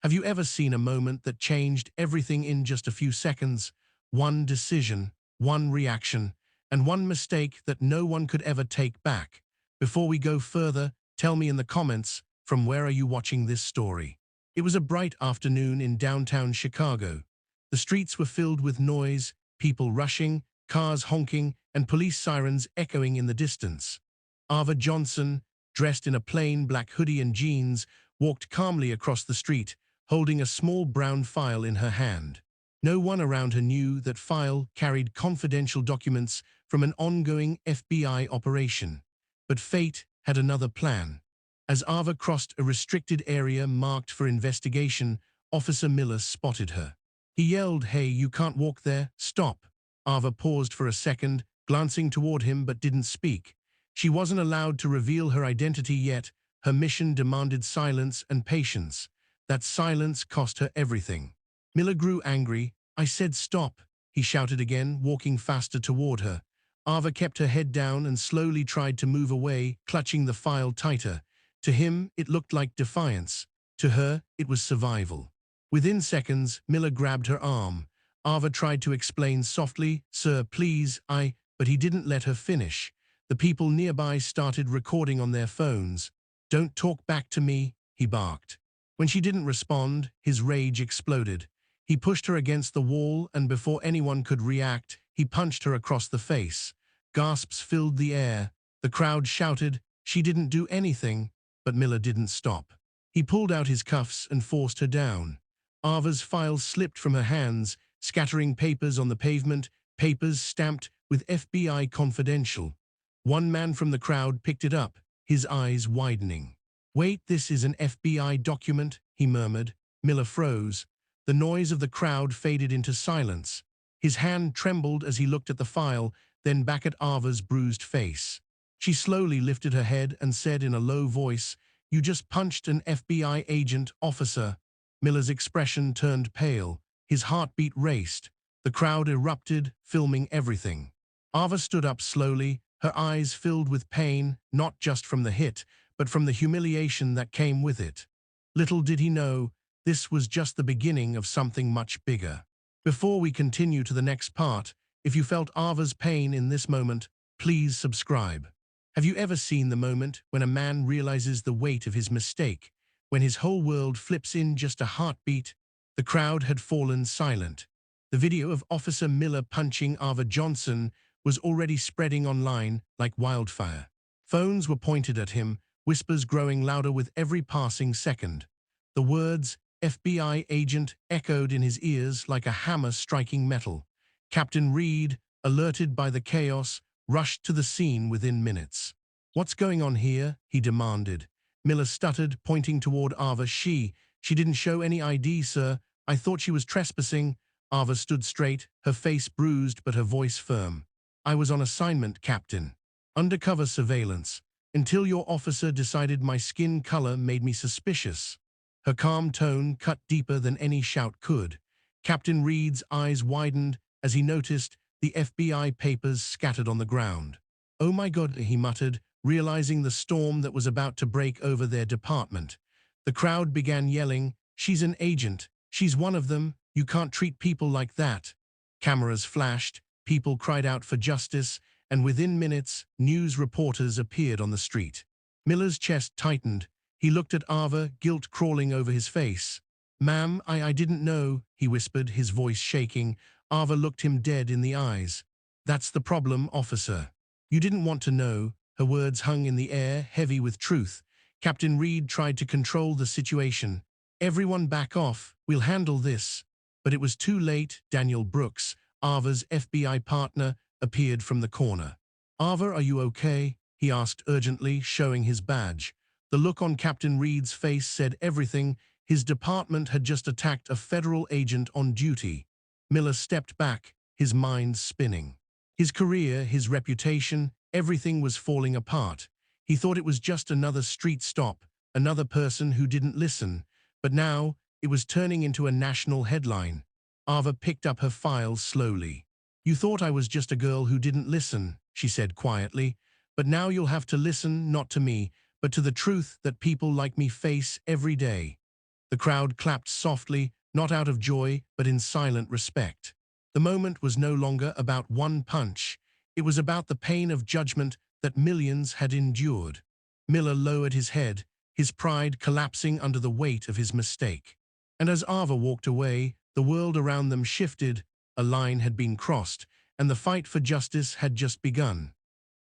Have you ever seen a moment that changed everything in just a few seconds? One decision, one reaction, and one mistake that no one could ever take back. Before we go further, tell me in the comments, from where are you watching this story? It was a bright afternoon in downtown Chicago. The streets were filled with noise, people rushing, cars honking, and police sirens echoing in the distance. Ava Johnson, dressed in a plain black hoodie and jeans, walked calmly across the street, holding a small brown file in her hand. No one around her knew that file carried confidential documents from an ongoing FBI operation. But fate had another plan. As Ava crossed a restricted area marked for investigation, Officer Miller spotted her. He yelled, "Hey, you can't walk there, stop." Ava paused for a second, glancing toward him but didn't speak. She wasn't allowed to reveal her identity yet. Her mission demanded silence and patience. That silence cost her everything. Miller grew angry. "I said stop," he shouted again, walking faster toward her. Ava kept her head down and slowly tried to move away, clutching the file tighter. To him, it looked like defiance. To her, it was survival. Within seconds, Miller grabbed her arm. Ava tried to explain softly, "Sir, please, but he didn't let her finish. The people nearby started recording on their phones. "Don't talk back to me," he barked. When she didn't respond, his rage exploded. He pushed her against the wall, and before anyone could react, he punched her across the face. Gasps filled the air. The crowd shouted. She didn't do anything, but Miller didn't stop. He pulled out his cuffs and forced her down. Ava's file slipped from her hands, scattering papers on the pavement, papers stamped with FBI confidential. One man from the crowd picked it up, his eyes widening. "Wait, this is an FBI document," he murmured. Miller froze. The noise of the crowd faded into silence. His hand trembled as he looked at the file, then back at Ava's bruised face. She slowly lifted her head and said in a low voice, "You just punched an FBI agent, officer." Miller's expression turned pale. His heartbeat raced. The crowd erupted, filming everything. Ava stood up slowly, her eyes filled with pain, not just from the hit, but from the humiliation that came with it. Little did he know, this was just the beginning of something much bigger. Before we continue to the next part, if you felt Ava's pain in this moment, please subscribe. Have you ever seen the moment when a man realizes the weight of his mistake, when his whole world flips in just a heartbeat? The crowd had fallen silent. The video of Officer Miller punching Ava Johnson was already spreading online like wildfire. Phones were pointed at him, whispers growing louder with every passing second. The words, "FBI agent," echoed in his ears like a hammer striking metal. Captain Reed, alerted by the chaos, rushed to the scene within minutes. "What's going on here?" he demanded. Miller stuttered, pointing toward Ava. She didn't show any ID, sir. I thought she was trespassing." Ava stood straight, her face bruised but her voice firm. "I was on assignment, Captain. Undercover surveillance. Until your officer decided my skin color made me suspicious." Her calm tone cut deeper than any shout could. Captain Reed's eyes widened as he noticed the FBI papers scattered on the ground. "Oh my God," he muttered, realizing the storm that was about to break over their department. The crowd began yelling, "She's an agent. She's one of them. You can't treat people like that." Cameras flashed, people cried out for justice, and within minutes, news reporters appeared on the street. Miller's chest tightened. He looked at Ava, guilt crawling over his face. "Ma'am, I didn't know," he whispered, his voice shaking. Ava looked him dead in the eyes. "That's the problem, officer. You didn't want to know." Her words hung in the air, heavy with truth. Captain Reed tried to control the situation. "Everyone back off, we'll handle this." But it was too late. Daniel Brooks, Ava's FBI partner, appeared from the corner. "Ava, are you okay?" he asked urgently, showing his badge. The look on Captain Reed's face said everything. His department had just attacked a federal agent on duty. Miller stepped back, his mind spinning. His career, his reputation, everything was falling apart. He thought it was just another street stop, another person who didn't listen. But now, it was turning into a national headline. Ava picked up her files slowly. "You thought I was just a girl who didn't listen," she said quietly. "But now you'll have to listen, not to me, but to the truth that people like me face every day." The crowd clapped softly, not out of joy, but in silent respect. The moment was no longer about one punch. It was about the pain of judgment that millions had endured. Miller lowered his head, his pride collapsing under the weight of his mistake. And as Ava walked away, the world around them shifted, a line had been crossed, and the fight for justice had just begun.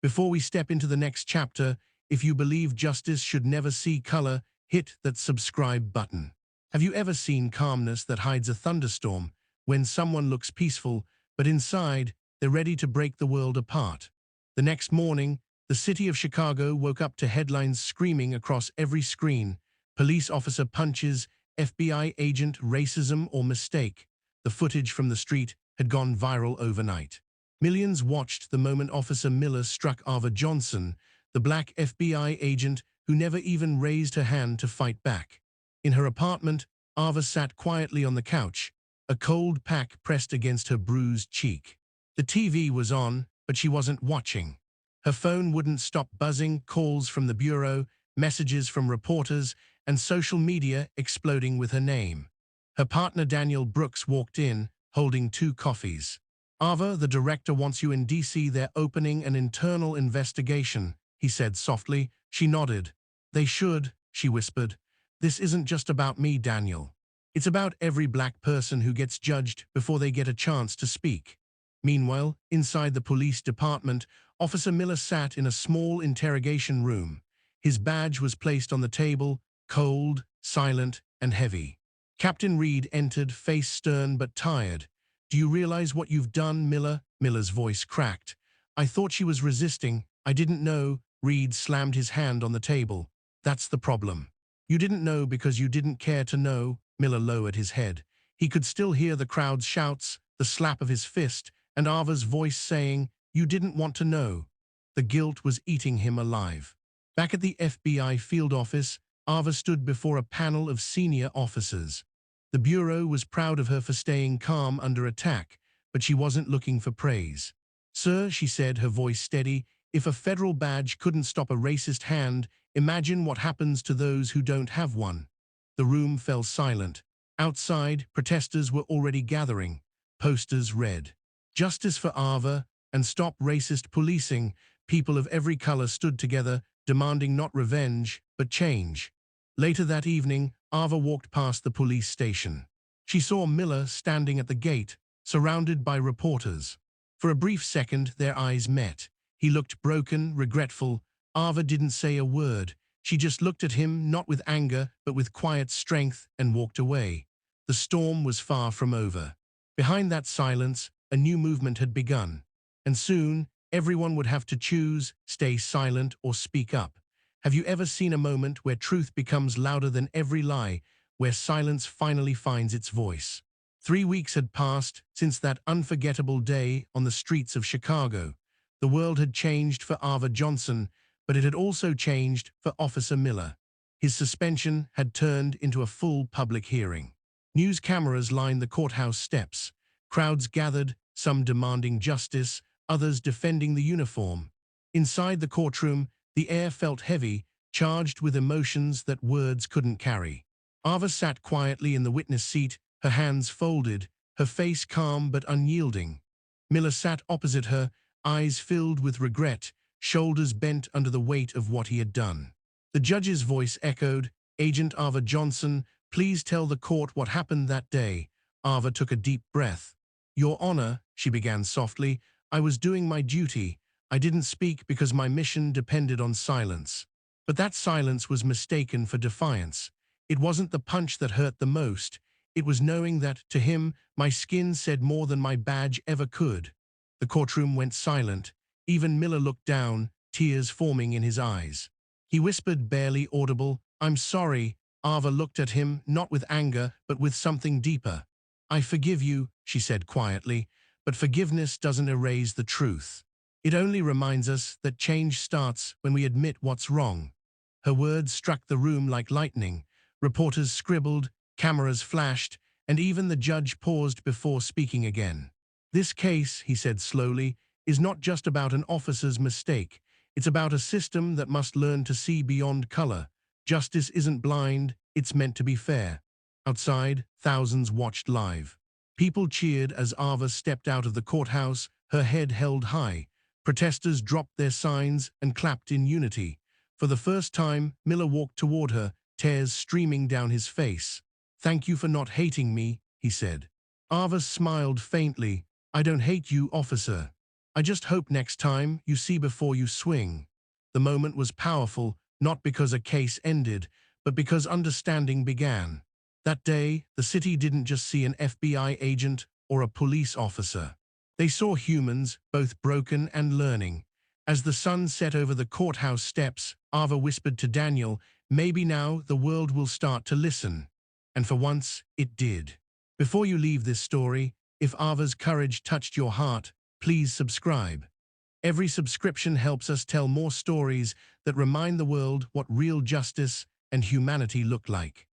Before we step into the next chapter, if you believe justice should never see color, hit that subscribe button. Have you ever seen calmness that hides a thunderstorm, when someone looks peaceful, but inside, they're ready to break the world apart? The next morning, the city of Chicago woke up to headlines screaming across every screen: police officer punches, FBI agent racism or mistake. The footage from the street had gone viral overnight. Millions watched the moment Officer Miller struck Ava Johnson, the black FBI agent who never even raised her hand to fight back. In her apartment, Ava sat quietly on the couch, a cold pack pressed against her bruised cheek. The TV was on, but she wasn't watching. Her phone wouldn't stop buzzing, calls from the bureau, messages from reporters, and social media exploding with her name. Her partner Daniel Brooks walked in, holding 2 coffees. "Ava, the director wants you in DC. They're opening an internal investigation," he said softly. She nodded. "They should," she whispered. "This isn't just about me, Daniel. It's about every black person who gets judged before they get a chance to speak." Meanwhile, inside the police department, Officer Miller sat in a small interrogation room. His badge was placed on the table, cold, silent, and heavy. Captain Reed entered, face stern but tired. "Do you realize what you've done, Miller?" Miller's voice cracked. "I thought she was resisting. I didn't know." Reed slammed his hand on the table. "That's the problem. You didn't know because you didn't care to know." Miller lowered his head. He could still hear the crowd's shouts, the slap of his fist, and Ava's voice saying, "You didn't want to know." The guilt was eating him alive. Back at the FBI field office, Ava stood before a panel of senior officers. The bureau was proud of her for staying calm under attack, but she wasn't looking for praise. "Sir," she said, her voice steady, "if a federal badge couldn't stop a racist hand, imagine what happens to those who don't have one." The room fell silent. Outside, protesters were already gathering. Posters read, "Justice for Ava" and "Stop Racist Policing." People of every color stood together, demanding not revenge, but change. Later that evening, Ava walked past the police station. She saw Miller standing at the gate, surrounded by reporters. For a brief second, their eyes met. He looked broken, regretful. Ava didn't say a word. She just looked at him, not with anger, but with quiet strength, and walked away. The storm was far from over. Behind that silence, a new movement had begun. And soon, everyone would have to choose, stay silent or speak up. Have you ever seen a moment where truth becomes louder than every lie, where silence finally finds its voice? 3 weeks had passed since that unforgettable day on the streets of Chicago. The world had changed for Ava Johnson, but it had also changed for Officer Miller. His suspension had turned into a full public hearing. News cameras lined the courthouse steps. Crowds gathered, some demanding justice, others defending the uniform. Inside the courtroom, the air felt heavy, charged with emotions that words couldn't carry. Ava sat quietly in the witness seat, her hands folded, her face calm but unyielding. Miller sat opposite her, eyes filled with regret, shoulders bent under the weight of what he had done. The judge's voice echoed, "Agent Ava Johnson, please tell the court what happened that day." Ava took a deep breath. "Your Honor," she began softly, "I was doing my duty. I didn't speak because my mission depended on silence." But that silence was mistaken for defiance. It wasn't the punch that hurt the most. It was knowing that, to him, my skin said more than my badge ever could. The courtroom went silent. Even Miller looked down, tears forming in his eyes. He whispered, barely audible, "I'm sorry." Ava looked at him, not with anger, but with something deeper. "I forgive you," she said quietly, "but forgiveness doesn't erase the truth. It only reminds us that change starts when we admit what's wrong." Her words struck the room like lightning. Reporters scribbled, cameras flashed, and even the judge paused before speaking again. "This case," he said slowly, "is not just about an officer's mistake. It's about a system that must learn to see beyond color. Justice isn't blind, it's meant to be fair." Outside, thousands watched live. People cheered as Ava stepped out of the courthouse, her head held high. Protesters dropped their signs and clapped in unity. For the first time, Miller walked toward her, tears streaming down his face. "Thank you for not hating me," he said. Ava smiled faintly. "I don't hate you, officer. I just hope next time you see before you swing." The moment was powerful, not because a case ended, but because understanding began. That day, the city didn't just see an FBI agent or a police officer. They saw humans, both broken and learning. As the sun set over the courthouse steps, Ava whispered to Daniel, "Maybe now the world will start to listen." And for once, it did. Before you leave this story, if Ava's courage touched your heart, please subscribe. Every subscription helps us tell more stories that remind the world what real justice and humanity look like.